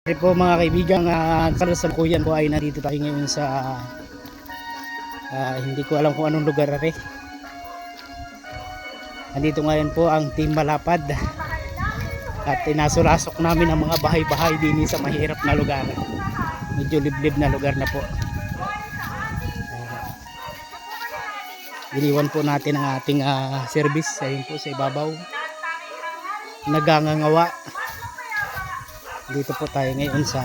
Sorry po mga kaibigan, kasalukuyan po ay nandito tayo ngayon sa hindi ko alam kung anong lugar rin. Nandito ngayon po ang Team Malapad at inasulasok namin ang mga bahay-bahay din sa mahirap na lugar. Medyo liblib na lugar na po. Iniwan po natin ang ating service ayun po sa ibabaw. Nagangangawa. Dito po tayo ngayon sa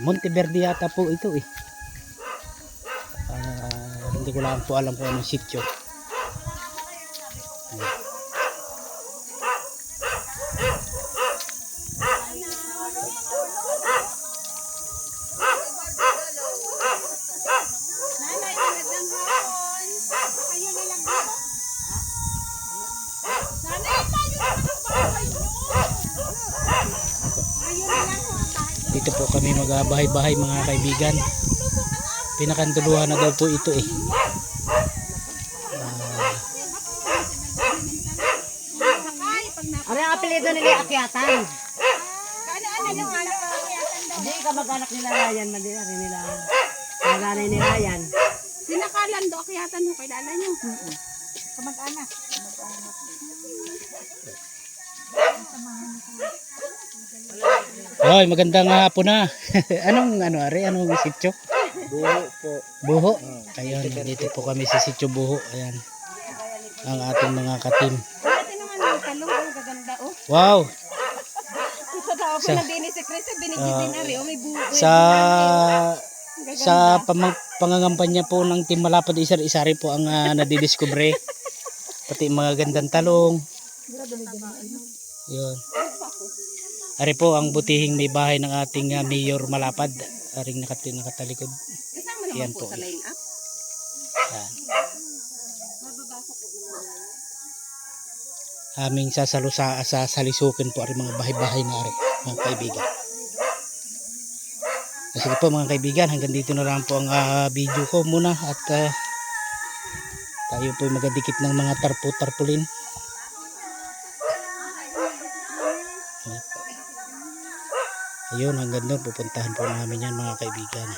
Monteverde yata po ito eh. Hindi ko lang po alam kung anong sityo. Dito po kami magbahay-bahay mga kaibigan. Pinakanduluhan na daw po ito eh. Ano ang apelido nila Akyatan? Hindi ka mag-anak nila Ryan, madila rin nila. Nanay ni Ryan. Sinakalan do Akyatan mo, kilala nyo? Kamag-anak. Hoy, magandang hapon na. Anong anong sityo? Buho po. Buho. Ayun, dito po kami sa sityo Buho. Ayan. Ang ating mga katim. Dati naman yung talong, oh, gaganda oh. Wow. Sa tao ko na din si Chris, binigyan din ari, oh, may buho. Sa pangangampanya po ng Team Malapad, isa rin po ang nadidiskubre. Pati mga gandang talong. Yun. Ari po ang butihing may bahay ng ating Mayor Malapad. Aring nakatalikod. Kasama naman Yan po po. sa line up. Yan. Aming sasalisukin po ari mga bahay-bahay na ari, mga kaibigan. Sige po mga kaibigan, hanggang dito na lang po ang video ko muna at tayo po magadikit ng mga tarpulin. Ayun, hanggang doon pupuntahan po namin yan mga kaibigan.